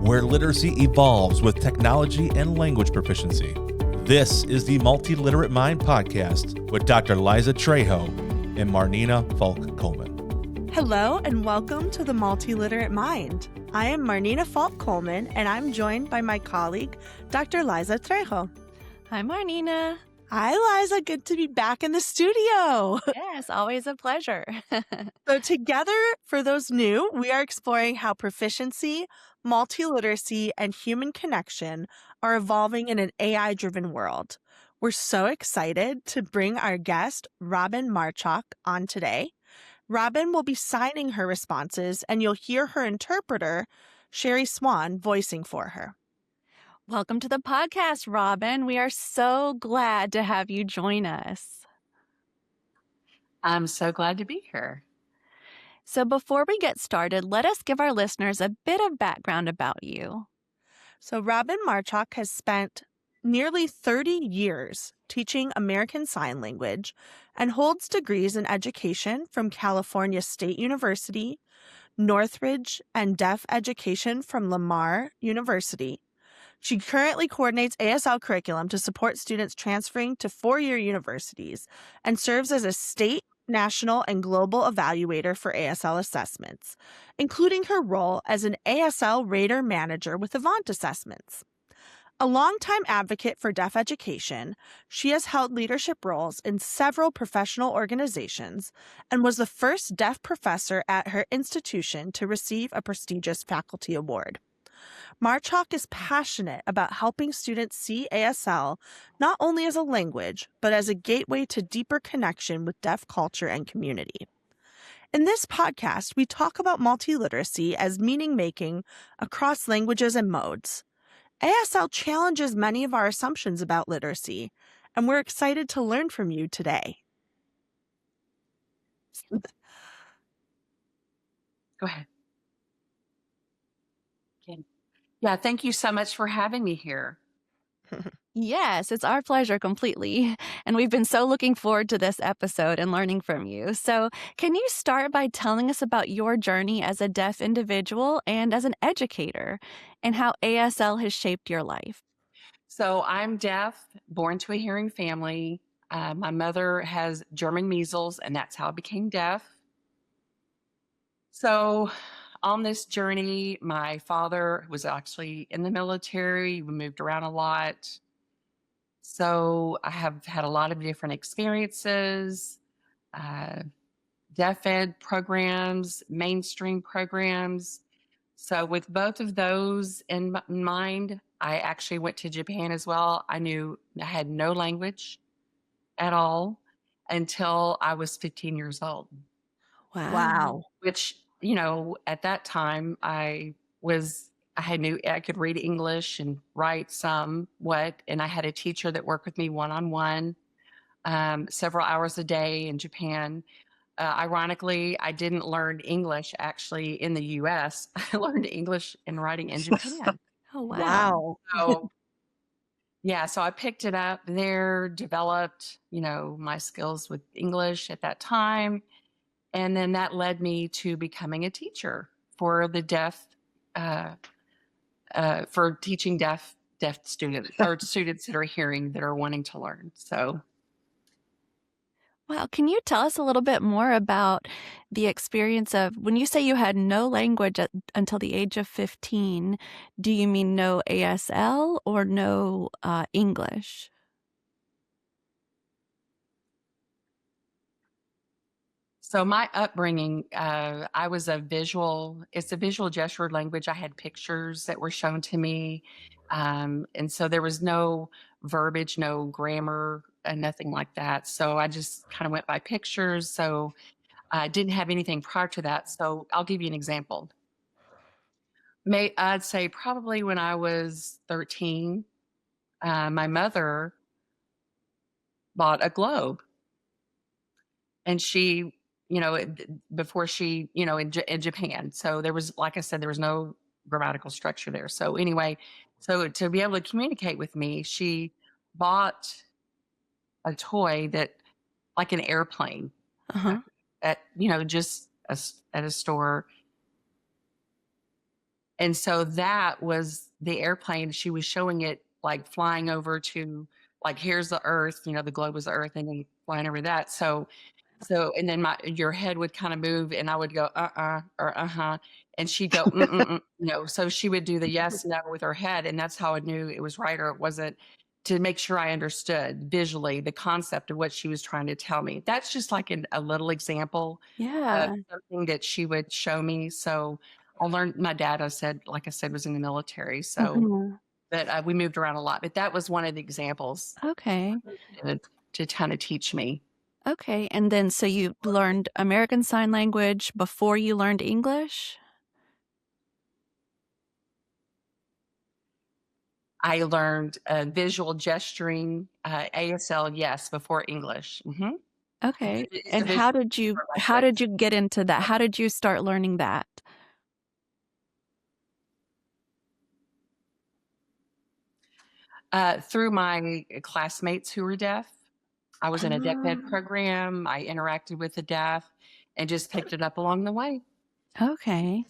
where literacy evolves with technology and language proficiency. This is the Multiliterate Mind podcast with Dr. Liza Trejo and Marnina Falk Colman. Hello and welcome to the Multiliterate Mind. I am Marnina Falk Colman and I'm joined by my colleague, Dr. Liza Trejo. Hi, Marnina. Hi, Liza. Good to be back in the studio. Yes, always a pleasure. So together, for those new, we are exploring how proficiency, multiliteracy, and human connection are evolving in an AI-driven world. We're so excited to bring our guest, Robyn Marcak, on today. Robyn will be signing her responses, and you'll hear her interpreter, Sherry Swan, voicing for her. Welcome to the podcast, Robyn. We are so glad to have you join us. I'm so glad to be here. So before we get started, let us give our listeners a bit of background about you. So Robyn Marcak has spent nearly 30 years teaching American Sign Language and holds degrees in education from California State University, Northridge, and Deaf Education from Lamar University. She currently coordinates ASL curriculum to support students transferring to four-year universities and serves as a state, national, and global evaluator for ASL assessments, including her role as an ASL rater manager with Avant Assessments. A longtime advocate for deaf education, she has held leadership roles in several professional organizations and was the first deaf professor at her institution to receive a prestigious faculty award. Marcak is passionate about helping students see ASL not only as a language, but as a gateway to deeper connection with deaf culture and community. In this podcast, we talk about multiliteracy as meaning-making across languages and modes. ASL challenges many of our assumptions about literacy, and we're excited to learn from you today. Go ahead. Okay. Yeah, thank you so much for having me here. Yes, it's our pleasure completely. And we've been so looking forward to this episode and learning from you. So can you start by telling us about your journey as a deaf individual and as an educator and how ASL has shaped your life? So I'm deaf, born to a hearing family. My mother has German measles, and that's how I became deaf. So on this journey, my father was actually in the military. We moved around a lot. So I have had a lot of different experiences, deaf ed programs, mainstream programs. So with both of those in mind, I actually went to Japan as well. I had no language at all until I was 15 years old. Wow. Which, at that time I could read English and write somewhat, and I had a teacher that worked with me one-on-one, several hours a day in Japan. Ironically, I didn't learn English actually in the US. I learned English and writing in Japan. Oh, Wow. So, yeah, so I picked it up there, developed, my skills with English at that time. And then that led me to becoming a teacher for the deaf, for teaching deaf students or students that are hearing that are wanting to learn. So. Wow. Can you tell us a little bit more about the experience of when you say you had no language until the age of 15, do you mean no ASL or no English? So my upbringing, it's a visual gesture language. I had pictures that were shown to me. And so there was no verbiage, no grammar, nothing like that. So I just kind of went by pictures. So I didn't have anything prior to that. So I'll give you an example. I'd say probably when I was 13, my mother bought a globe. And she, before she, in Japan. So there was, like I said, there was no grammatical structure there. So anyway, so to be able to communicate with me, she bought a toy like an airplane Uh-huh. at, just at a store. And so that was the airplane. She was showing it like flying over to, like, here's the Earth, the globe was the Earth, and then flying over that. And then your head would kind of move, and I would go, or uh-huh. And she'd go, So she would do the yes, no with her head. And that's how I knew it was right or it wasn't, to make sure I understood visually the concept of what she was trying to tell me. That's just like a little example of Yeah. something that she would show me. So I learned, my dad, like I said, was in the military. So Mhm. that we moved around a lot, but that was one of the examples Okay. to, to kind of teach me. Okay. And then so you learned American Sign Language before you learned English? I learned visual gesturing, ASL, yes, before English. Okay. It's a And visual how language. did you get into that? How did you start learning that? Through my classmates who were deaf. I was in a deaf ed Oh, program. I interacted with the deaf and just picked it up along the way. okay.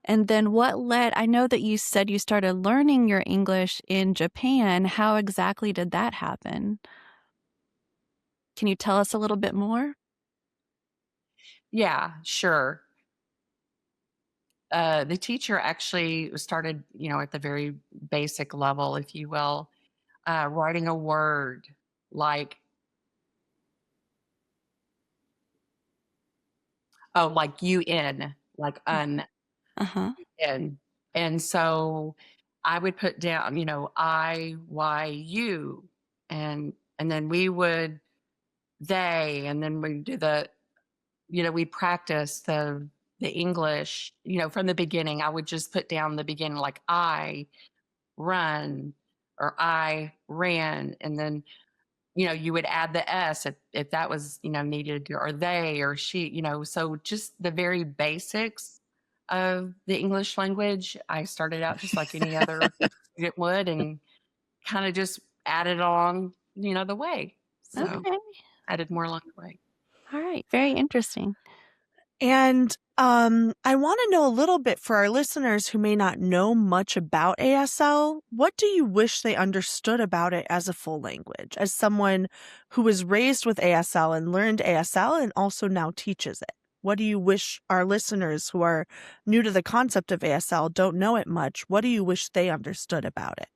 And then I know that you said you started learning your English in Japan. How exactly did that happen? Can you tell us a little bit more? Yeah, sure. The teacher actually started, at the very basic level, if you will, writing a word like, like UN, like Uh-huh. un. And so I would put down, IYU, and then and then we do we practice the English, from the beginning. I would just put down the beginning, like I run or I ran, and then you would add the s if that was needed, or they or she, so just the very basics of the English language. I started out just like any other student would, and kind of just added along the way. So Okay. added more along the way. All right. Very interesting. And I want to know a little bit for our listeners who may not know much about ASL. What do you wish they understood about it as a full language, as someone who was raised with ASL and learned ASL and also now teaches it? What do you wish our listeners who are new to the concept of ASL, don't know it much, what do you wish they understood about it?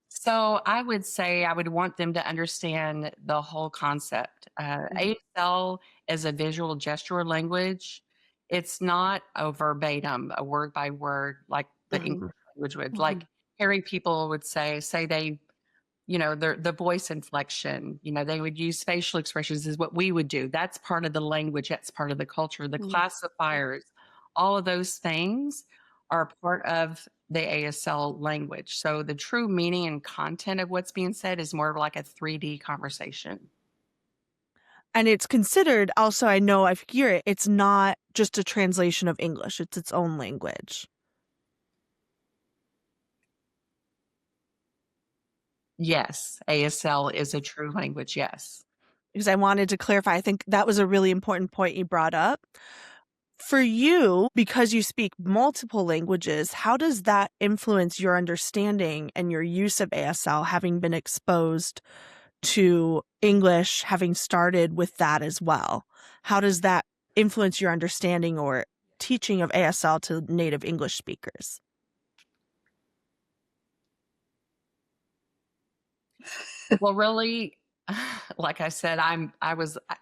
So I would say I would want them to understand the whole concept. Mhm. ASL is a visual gesture language. It's not a verbatim, a word by word, like the English Mhm. language would. Mhm. Like hearing people would say they, the voice inflection, they would use facial expressions is what we would do. That's part of the language. That's part of the culture. The Mhm. classifiers, all of those things are part of the ASL language. So the true meaning and content of what's being said is more of like a 3D conversation. And it's considered also, I know I hear it, it's not just a translation of English, it's its own language. Yes, ASL is a true language. Yes. Because I wanted to clarify, I think that was a really important point you brought up. For you, because you speak multiple languages, how does that influence your understanding and your use of ASL, having been exposed to English, having started with that as well? How does that influence your understanding or teaching of ASL to native English speakers? Well, really, like I said,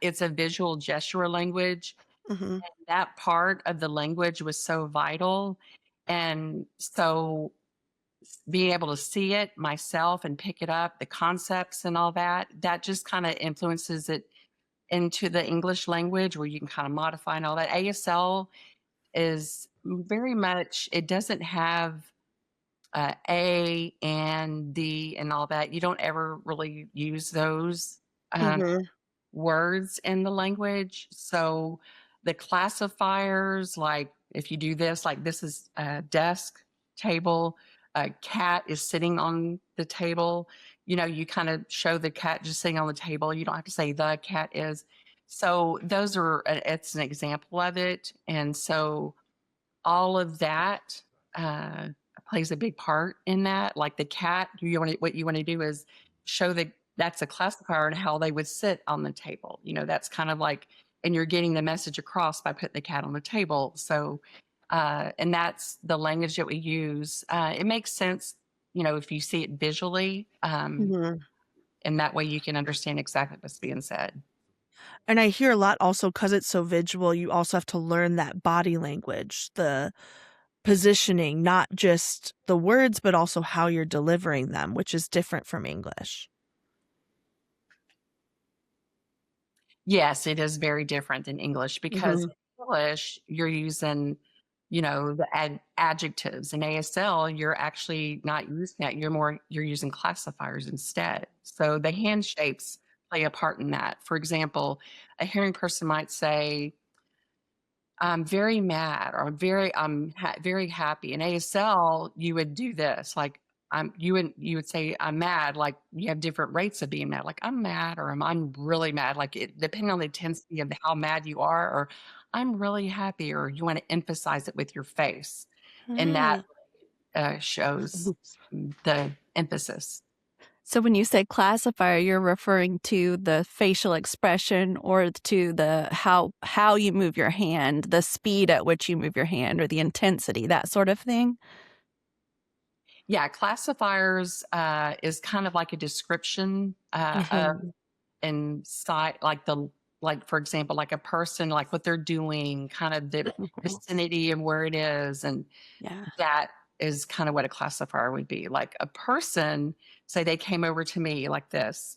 it's a visual gesture language. Hmm. That part of the language was so vital. And so being able to see it myself and pick it up, the concepts and all that, that just kind of influences it into the English language, where you can kind of modify and all that. ASL is very much, it doesn't have A and D and all that. You don't ever really use those. Um, Hmm. Words in the language. So the classifiers, like if you do this, like this is a desk, table, a cat is sitting on the table, you kind of show the cat just sitting on the table. You don't have to say the cat is. So those are, it's an example of it. And so all of that uh, plays a big part in that. Like the cat, what you want to do is show that that's a classifier and how they would sit on the table. That's kind of like, and you're getting the message across by putting the cat on the table. So, and that's the language that we use. It makes sense, if you see it visually, Mhm. and that way you can understand exactly what's being said. And I hear a lot also because it's so visual, you also have to learn that body language, the positioning, not just the words, but also how you're delivering them, which is different from English. Yes, it is very different than English because Mhm. in English you're using, the adjectives. In ASL, you're actually not using that. You're using classifiers instead. So the hand shapes play a part in that. For example, a hearing person might say, I'm very mad, or very happy. In ASL, you would do this, like you would say I'm mad, like you have different rates of being mad, like I'm mad or I'm really mad, like it depending on the intensity of how mad you are, or I'm really happy, or you want to emphasize it with your face, and that Ah. shows the emphasis. So when you say classifier, you're referring to the facial expression or to the how you move your hand, the speed at which you move your hand or the intensity, that sort of thing? Yeah, classifiers is kind of like a description Mhm. inside, like for example, like a person, like what they're doing, kind of the Mhm. vicinity of where it is, and Yeah. that is kind of what a classifier would be. Like a person, say they came over to me like this,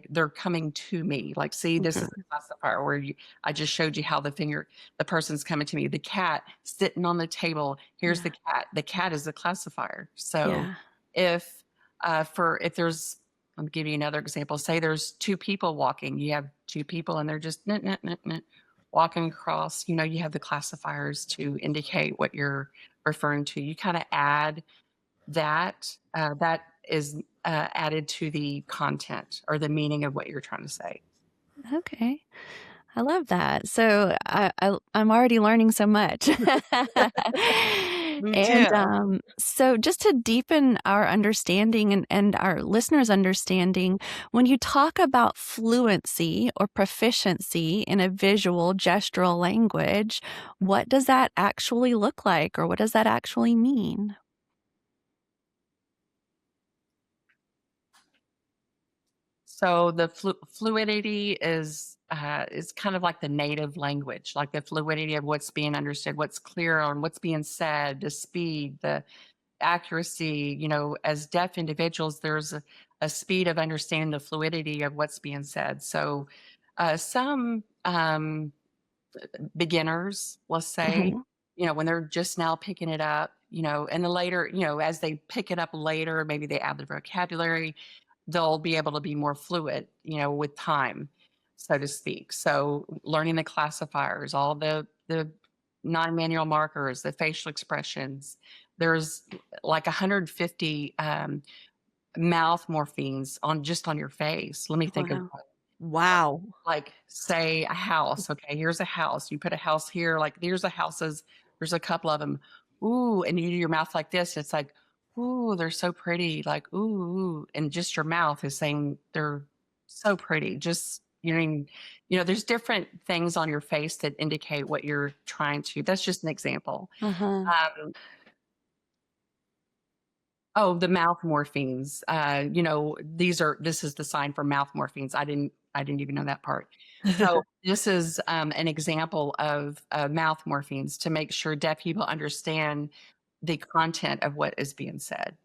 they're coming to me, like, see, this is Mhm. a classifier where I just showed you how the person's coming to me. The cat sitting on the table, here's Yeah. the cat is a classifier. So Yeah. if if there's, let me give you another example. Say there's two people walking, you have two people and they're just walking across, you have the classifiers to indicate what you're referring to. You kind of add that, that is added to the content or the meaning of what you're trying to say. Okay. I love that. So I'm already learning so much. Me And too. so just to deepen our understanding and our listeners' understanding, when you talk about fluency or proficiency in a visual gestural language, what does that actually look like or what does that actually mean? So the fluidity is kind of like the native language, like the fluidity of what's being understood, what's clear on what's being said, the speed, the accuracy. As deaf individuals, there's a speed of understanding the fluidity of what's being said. So some beginners, let's say, Mhm. when they're just now picking it up, and the later, as they pick it up later, maybe they add the vocabulary, they'll be able to be more fluid, with time, so to speak. So learning the classifiers, all the non-manual markers, the facial expressions. There's like 150 mouth morphemes on your face. Let me think of, Wow. Wow. like, say a house. Okay, here's a house. You put a house here, like there's there's a couple of them. Ooh, and you do your mouth like this. It's like, ooh, they're so pretty. Like, ooh, and just your mouth is saying they're so pretty. Just, there's different things on your face that indicate what you're trying to. That's just an example. Uh-huh. Um, Oh, the mouth morphemes. This is the sign for mouth morphemes. I didn't even know that part. So this is an example of mouth morphemes to make sure deaf people understand the content of what is being said.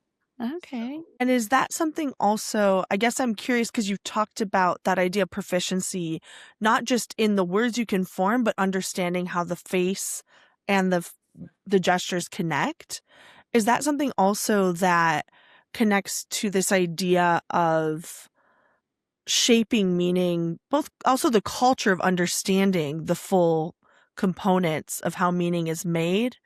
Okay. And is that something also, I guess I'm curious because you talked about that idea of proficiency, not just in the words you can form, but understanding how the face and the gestures connect. Is that something also that connects to this idea of shaping meaning, both also the culture of understanding the full components of how meaning is made?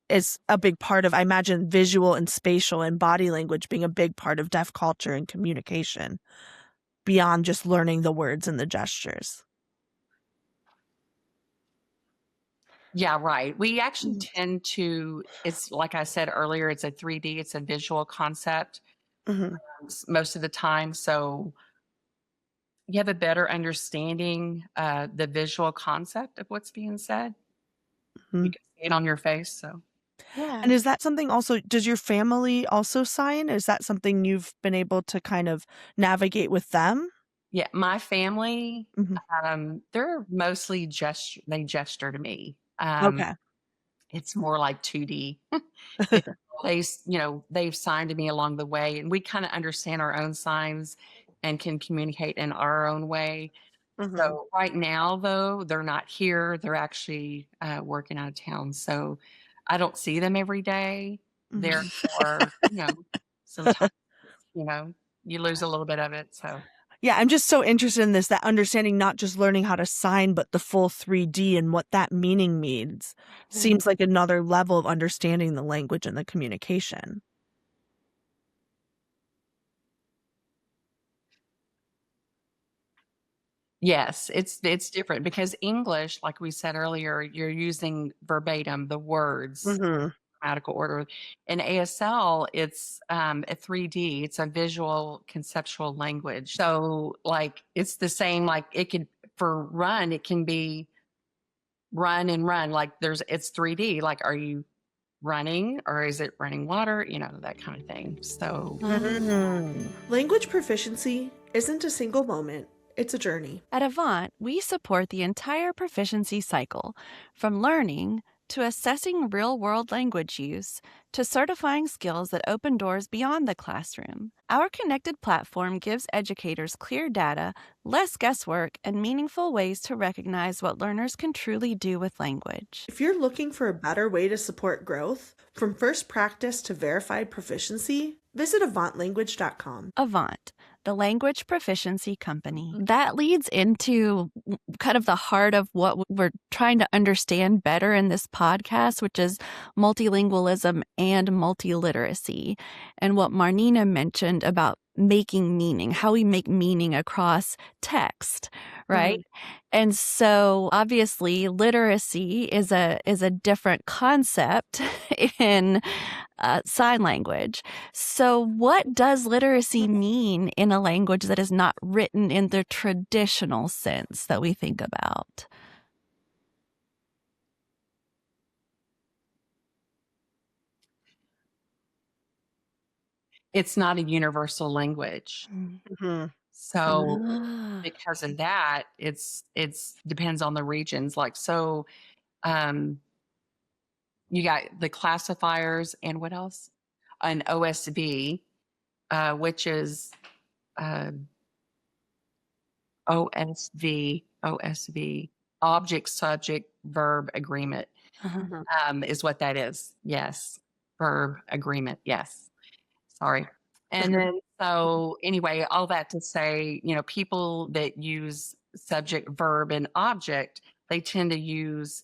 Is a big part of, I imagine, visual and spatial and body language being a big part of deaf culture and communication beyond just learning the words and the gestures. Yeah, right. We actually tend to, it's like I said earlier, it's a 3D, it's a visual concept Mhm. most of the time. So you have a better understanding, the visual concept of what's being said. You Mhm. can see it on your face. So, yeah. And is that something also does your family also sign? Is that something you've been able to kind of navigate with them? Yeah. My family, Mhm. they're mostly they gesture to me. Okay. It's more like 2D. It they've signed to me along the way, and we kinda understand our own signs and can communicate in our own way. Mhm. So, right now, though, they're not here. They're actually, working out of town, so I don't see them every day. Mhm. Therefore, sometimes, you know, you lose a little bit of it, so Yeah, I'm just so interested in this, that understanding not just learning how to sign, but the full 3D and what that meaning means. Mhm. Seems like another level of understanding the language and the communication. Yes, it's different because English, like we said earlier, you're using verbatim the words Mhm. grammatical order. In ASL, it's a 3D, it's a visual conceptual language. So, like, it's the same, like, it could, for run, it can be run and run. Like, it's 3D. Like, are you running or is it running water? That kind of thing. So, Language proficiency isn't a single moment, it's a journey. At Avant, we support the entire proficiency cycle, from learning to assessing real world language use to certifying skills that open doors beyond the classroom. Our connected platform gives educators clear data, less guesswork, and meaningful ways to recognize what learners can truly do with language. If you're looking for a better way to support growth, from first practice to verified proficiency, visit avantlanguage.com. Avant, the language proficiency company. That leads into kind of the heart of what we're trying to understand better in this podcast, which is multilingualism and multiliteracy, and what Marnina mentioned about making meaning, how we make meaning across text, right? And so obviously literacy is a different concept in sign language. So, what does literacy mean in a language that is not written in the traditional sense that we think about? it's not a universal language. Mhm. So, Ah. because of that, it's depends on the regions. Like, so, um, you got the classifiers and what else? An OSV, which is uh, OSV, object, subject, verb, agreement, Mhm. is what that is. Yes. Verb, agreement. Yes. Sorry. And then, so anyway, all that to say, people that use subject, verb, and object, they tend to use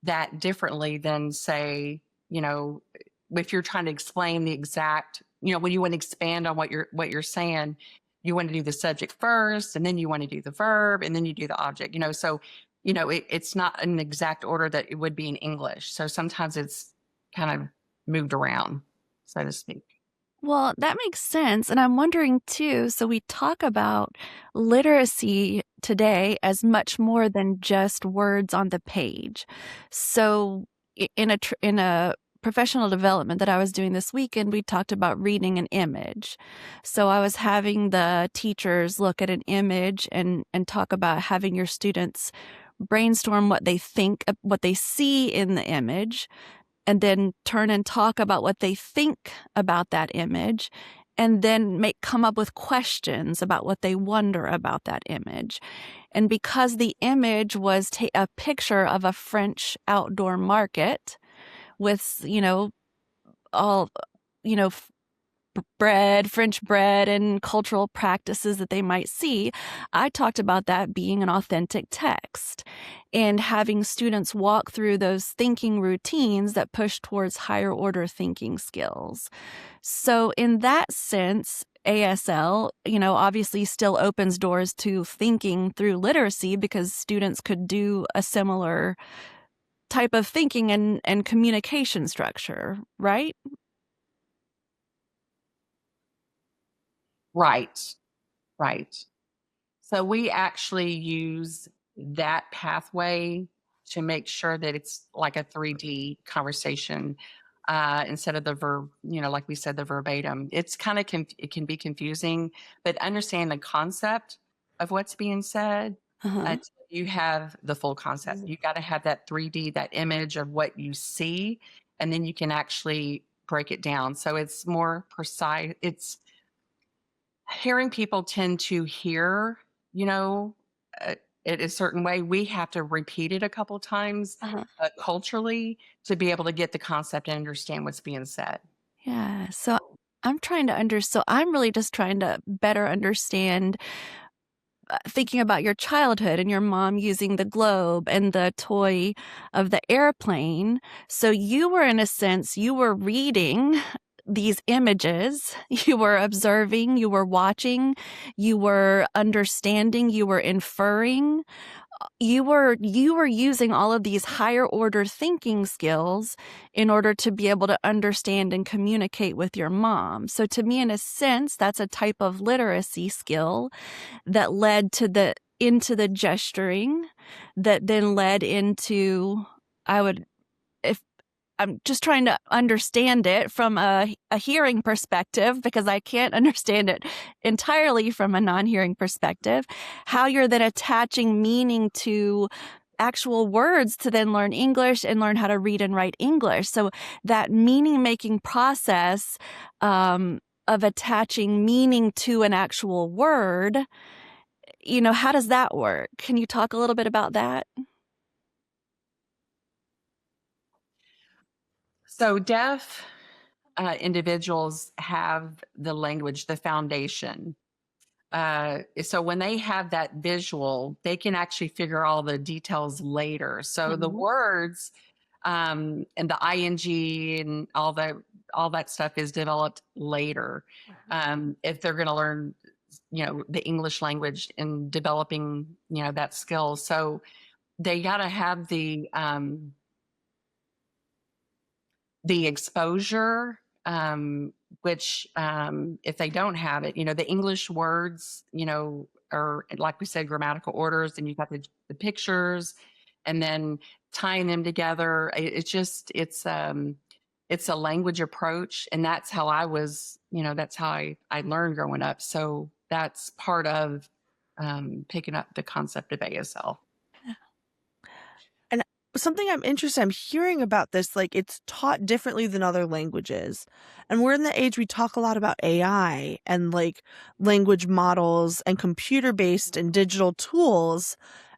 that differently than, say, you know, if you're trying to explain the exact, when you want to expand on what you're saying, you want to do the subject first, and then you want to do the verb, and then you do the object. So it's not an exact order that it would be in English. So sometimes it's kind of moved around, so to speak. Well, that makes sense. And I'm wondering too, so we talk about literacy today as much more than just words on the page. So in a professional development that I was doing this weekend, we talked about reading an image. So I was having the teachers look at an image and talk about having your students brainstorm what they think, what they see in the image, and then turn and talk about what they think about that image, and then come up with questions about what they wonder about that image. And because the image was a picture of a French outdoor market with, all, you know, French bread, and cultural practices that they might see, I talked about that being an authentic text and having students walk through those thinking routines that push towards higher order thinking skills. So in that sense, ASL, obviously still opens doors to thinking through literacy because students could do a similar type of thinking and communication structure, right? Right. Right. So we actually use that pathway to make sure that it's like a 3D conversation instead of the verb, like we said, the verbatim. It's kind of, it can be confusing, but understand the concept of what's being said Uh-huh. until you have the full concept. You got to have that 3D, that image of what you see, and then you can actually break it down. So it's more precise. It's hearing people tend to hear, you know, uh, it a certain way. We have to repeat it a couple times Uh-huh. culturally to be able to get the concept and understand what's being said. Yeah. So I'm really just trying to better understand thinking about your childhood and your mom using the globe and the toy of the airplane. So you were, in a sense, you were reading these images, you were observing, you were watching, you were understanding, you were inferring, you were using all of these higher order thinking skills in order to be able to understand and communicate with your mom. So to me, in a sense, that's a type of literacy skill that led into the gesturing, that then led into, I would, if I'm just trying to understand it from a hearing perspective, because I can't understand it entirely from a non-hearing perspective, how you're then attaching meaning to actual words to then learn English and learn how to read and write English. So that meaning making process of attaching meaning to an actual word, how does that work? Can you talk a little bit about that? So deaf individuals have the language, the foundation. So when they have that visual, they can actually figure all the details later. So the Mhm. words and the ing and all that stuff is developed later. If they're going to learn, the English language and developing, that skill. So they got to have the exposure, which if they don't have it, the English words, are like we said, grammatical orders, and you've got the pictures, and then tying them together. It's a language approach, and that's how I was, that's how I learned growing up. So that's part of picking up the concept of ASL. And something I'm hearing about this, like it's taught differently than other languages. And we're in the age we talk a lot about AI and like language models and computer-based and digital tools.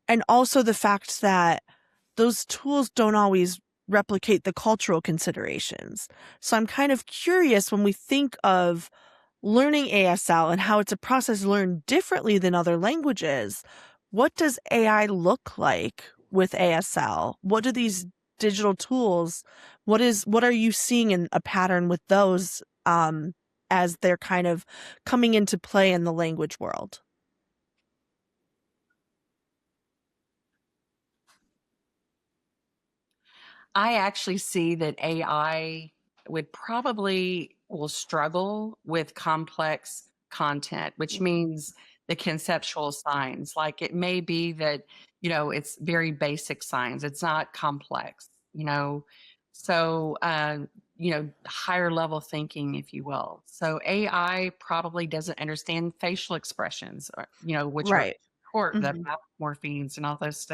And also the fact that those tools don't always replicate the cultural considerations. So I'm kind of curious when we think of learning ASL and how it's a process learned differently than other languages. What does AI look like with ASL? What do these digital tools, what are you seeing in a pattern with those as they're kind of coming into play in the language world? I actually see that AI will struggle with complex content, which means the conceptual signs. Like it may be that, it's very basic signs. It's not complex, So, higher level thinking, if you will. So AI probably doesn't understand facial expressions, or, which are Right. important, the Mhm. mouth morphemes and all those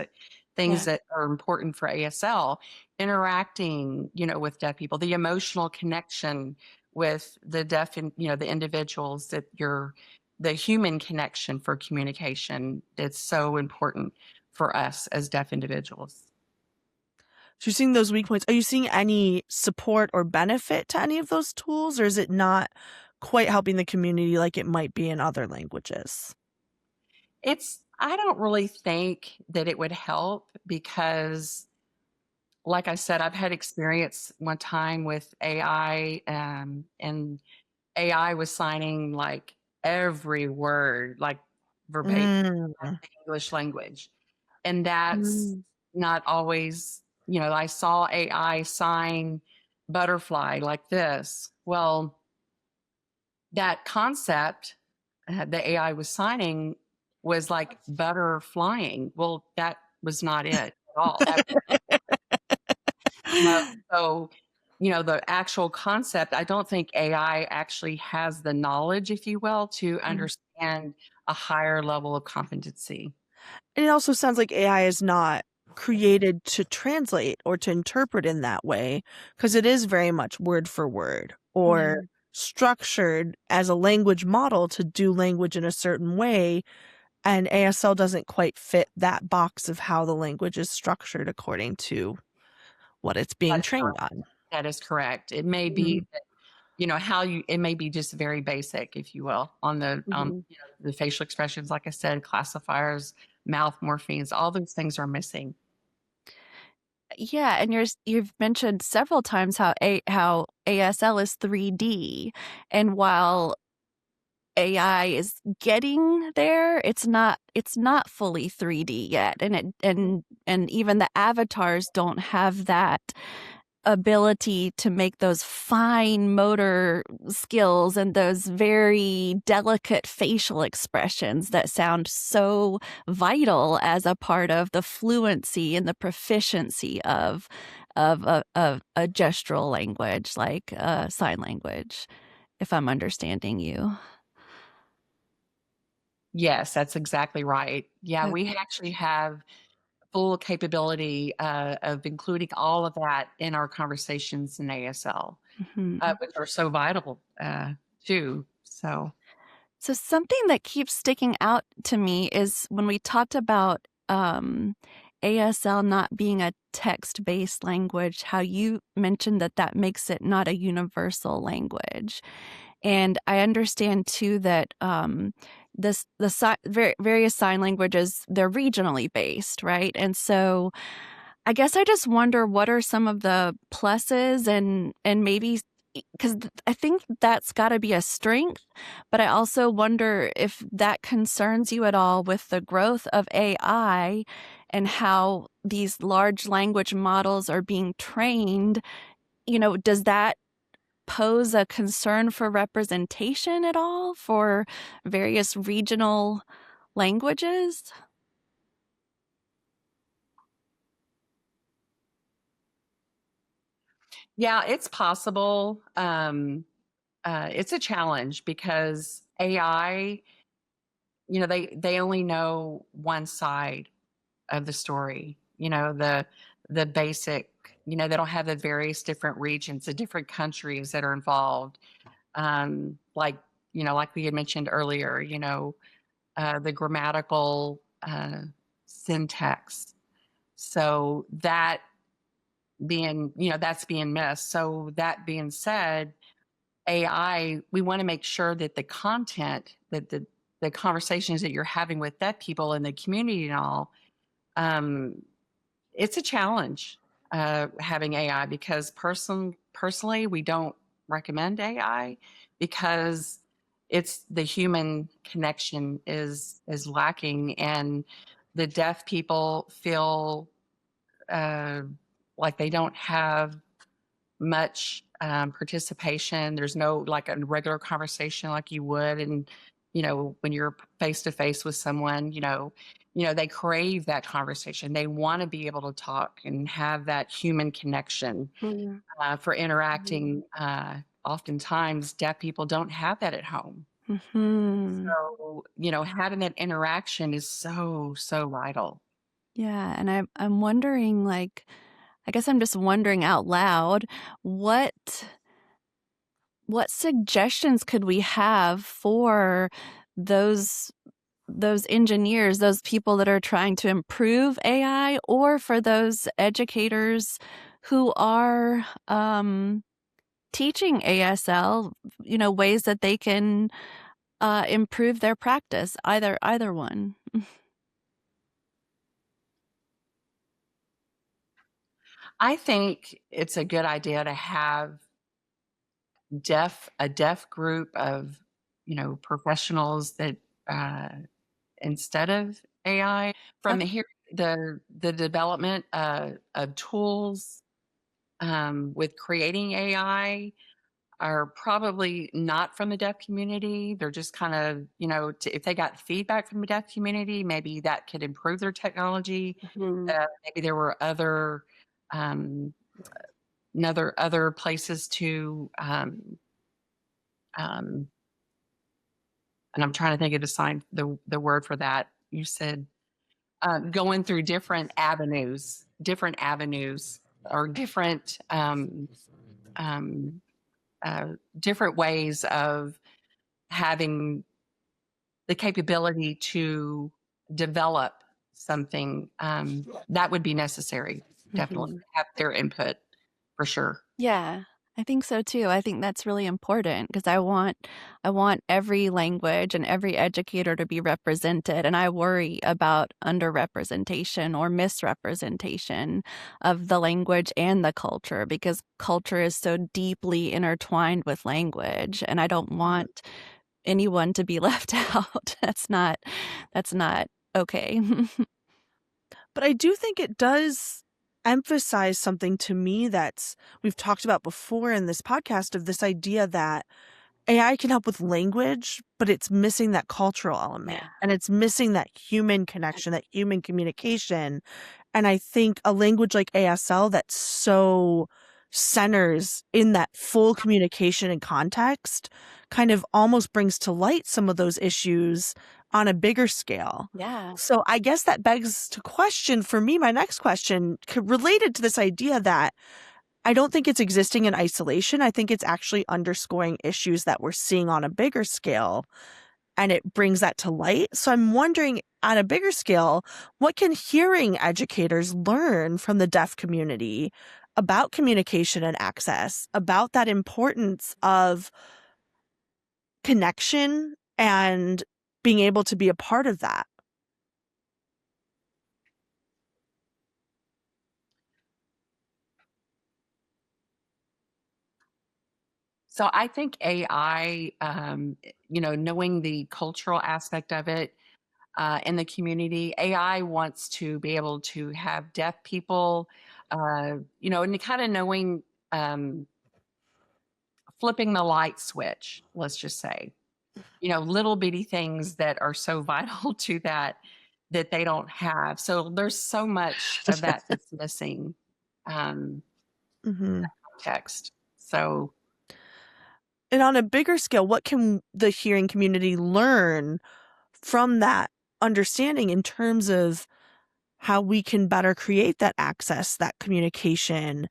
things Yeah. that are important for ASL, interacting, with deaf people, the emotional connection with the deaf and, the individuals the human connection for communication that's so important for us as deaf individuals. So you're seeing those weak points. Are you seeing any support or benefit to any of those tools, or is it not quite helping the community like it might be in other languages? I don't really think that it would help because, like I said, I've had experience one time with AI, and AI was signing like every word, like verbatim, Mm. like the English language. And that's Mm. not always, I saw AI sign butterfly like this. Well, that concept the AI was signing was like butter flying. Well, that was not it at all. No, so, the actual concept, I don't think AI actually has the knowledge, if you will, to understand a higher level of competency. And it also sounds like AI is not created to translate or to interpret in that way, because it is very much word for word or Yeah. structured as a language model to do language in a certain way. And ASL doesn't quite fit that box of how the language is structured according to what it's being That is trained correct. on. That is correct. It may be that, it may be just very basic, if you will, on Mhm. the facial expressions, like I said, classifiers, mouth morphemes, all those things are missing. Yeah, and you've mentioned several times how ASL is 3D, and while AI is getting there, it's not fully 3D yet, and even the avatars don't have that ability to make those fine motor skills and those very delicate facial expressions that sound so vital as a part of the fluency and the proficiency of a gestural language like sign language, if I'm understanding you. Yes, that's exactly right. Yeah, we Okay. actually have full capability of including all of that in our conversations in ASL, Mhm. which are so vital too. So, So something that keeps sticking out to me is when we talked about ASL not being a text-based language, how you mentioned that makes it not a universal language. And I understand too that various sign languages, they're regionally based, right? And so I guess I just wonder what are some of the pluses and maybe because I think that's got to be a strength, but I also wonder if that concerns you at all with the growth of AI and how these large language models are being trained. Does that pose a concern for representation at all for various regional languages? yeah, it's possible. It's a challenge because AI, they only know one side of the story. The basic. They don't have the various different regions, the different countries that are involved. Like we had mentioned earlier, the grammatical syntax. So that's being missed. So that being said, AI, we want to make sure that the content, that the conversations that you're having with deaf people in the community and all, um, it's a challenge having AI because personally, we don't recommend AI because it's the human connection is lacking, and the deaf people feel uh, like they don't have much participation. There's no like a regular conversation like you would, and when you're face to face with someone, they crave that conversation. They want to be able to talk and have that human connection Mhm. for interacting. Oftentimes, deaf people don't have that at home. Hmm. So, having that interaction is so vital. Yeah, and I'm wondering, like, I guess I'm just wondering out loud, what what suggestions could we have for those those engineers, those people that are trying to improve AI, or for those educators who are teaching ASL, ways that they can improve their practice, either one. I think it's a good idea to have a deaf group of professionals that uh, instead of AI from the Okay. hearing the development of tools with creating AI are probably not from the deaf community. They're just kind of, if they got feedback from the deaf community, maybe that could improve their technology. Mhm. Maybe there were um, other places to, um, and I'm trying to think of the word for that. You said going through different avenues, or um, different ways of having the capability to develop something that would be necessary. Definitely Mhm. have their input for sure. Yeah, I think so too. I think that's really important because I want every language and every educator to be represented, and I worry about underrepresentation or misrepresentation of the language and the culture because culture is so deeply intertwined with language, and I don't want anyone to be left out. That's not okay. But I do think it does emphasize something to me that's we've talked about before in this podcast, of this idea that AI can help with language, but it's missing that cultural element Yeah. and it's missing that human connection, that human communication. And I think a language like ASL that so centers in that full communication and context kind of almost brings to light some of those issues on a bigger scale. Yeah. So I guess that begs to question for me, my next question, related to this idea that I don't think it's existing in isolation. I think it's actually underscoring issues that we're seeing on a bigger scale, and it brings that to light. So I'm wondering, on a bigger scale, what can hearing educators learn from the deaf community about communication and access, about that importance of connection and being able to be a part of that? So I think AI, knowing the cultural aspect of it in the community, AI wants to be able to have deaf people, and kind of knowing, um, flipping the light switch, let's just say, little bitty things that are so vital to that they don't have. So there's so much of that that's missing um, Hmm. text. So And on a bigger scale, what can the hearing community learn from that understanding in terms of how we can better create that access, that communication,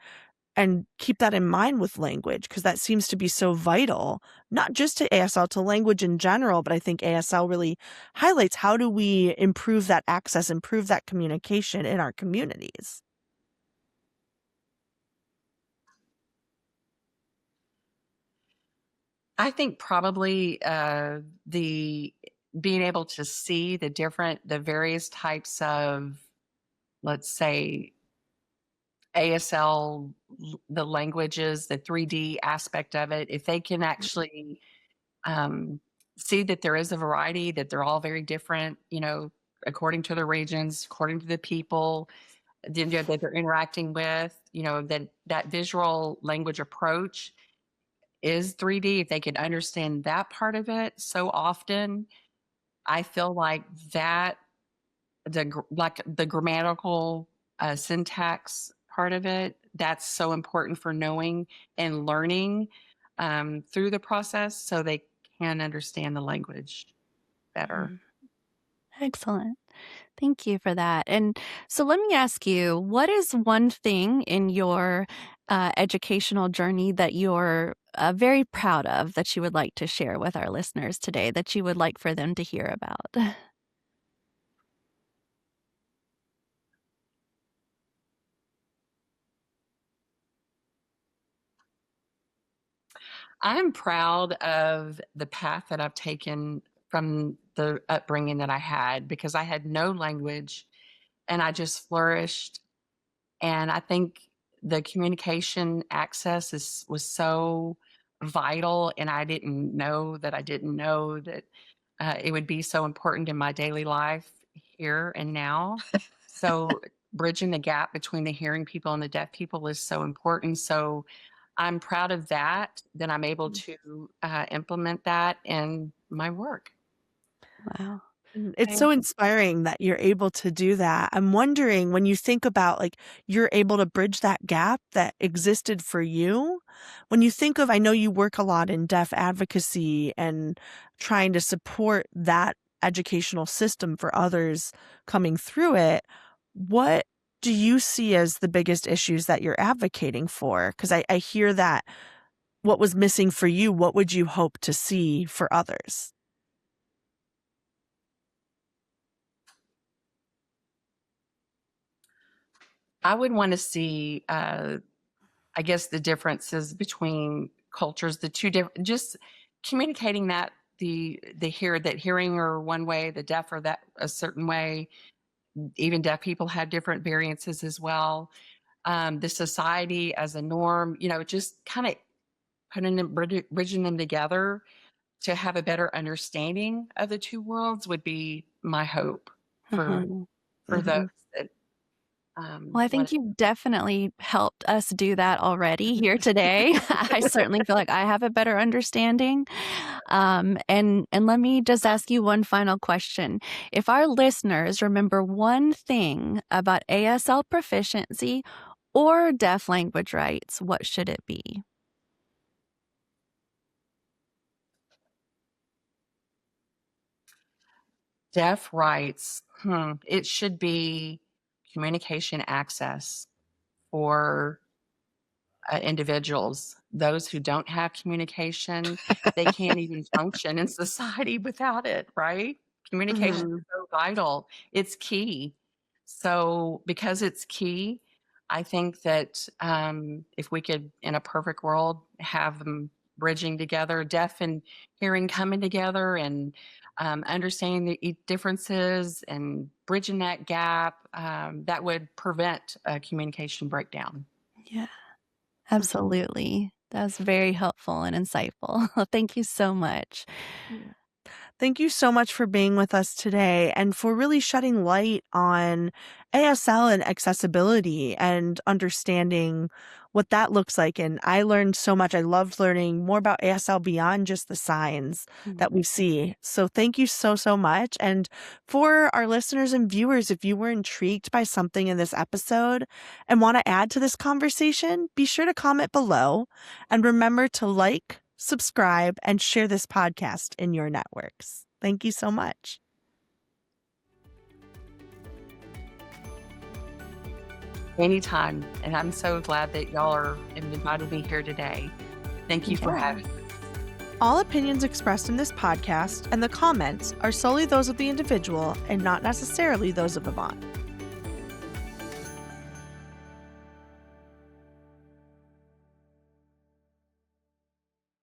and keep that in mind with language? Because that seems to be so vital, not just to ASL, to language in general, but I think ASL really highlights how do we improve that access, improve that communication in our communities. I think probably the being able to see the various types of, let's say, ASL, the languages, the 3D aspect of it, if they can actually um, see that there is a variety, that they're all very different, according to the regions, according to the people that they're interacting with, that visual language approach is 3D. If they can understand that part of it, so often I feel like that like the grammatical syntax part of it, that's so important for knowing and learning through the process so they can understand the language better. Mhm. Excellent. Thank you for that. And so let me ask you, what is one thing in your educational journey that you're very proud of that you would like to share with our listeners today, that you would like for them to hear about? I'm proud of the path that I've taken from the upbringing that I had, because I had no language and I just flourished. And I think the communication access was so vital, and I didn't know that it would be so important in my daily life here and now. So bridging the gap between the hearing people and the deaf people is so important. So I'm proud of that I'm able to implement that in my work. Wow. And it's Okay. so inspiring that you're able to do that. I'm wondering, when you think about like you're able to bridge that gap that existed for you, when you think of, I know you work a lot in deaf advocacy and trying to support that educational system for others coming through it, what do you see as the biggest issues that you're advocating for? Because I hear that what was missing for you, what would you hope to see for others? I would want to see, I guess, the differences between cultures, the two different, just communicating that that hearing are one way, the deaf are that a certain way. Even deaf people have different variances as well. The society as a norm, just kind of putting them, bridging them together to have a better understanding of the two worlds would be my hope for Mhm. those Mhm. that Well, I want think you've definitely helped us do that already here today. I certainly feel like I have a better understanding. And let me just ask you one final question. If our listeners remember one thing about ASL proficiency or deaf language rights, what should it be? deaf rights. It should be communication access for individuals. Those who don't have communication, they can't even function in society without it, right? Communication Mhm. is so vital. It's key. So, because it's key, I think that if we could, in a perfect world, have them bridging together, deaf and hearing coming together and understanding the differences and bridging that gap, that would prevent a communication breakdown. Yeah, Mhm. absolutely. That was very helpful and insightful. Thank you so much. Yeah. Thank you so much for being with us today and for really shedding light on ASL and accessibility and understanding what that looks like. And I learned so much. I loved learning more about ASL beyond just the signs that we see. So thank you so, so much. And for our listeners and viewers, if you were intrigued by something in this episode and want to add to this conversation, be sure to comment below and remember to like, subscribe, and share this podcast in your networks. Thank you so much. Anytime. And I'm so glad that y'all are invited me here today. Thank you for Yeah. having me. All opinions expressed in this podcast and the comments are solely those of the individual and not necessarily those of Avant.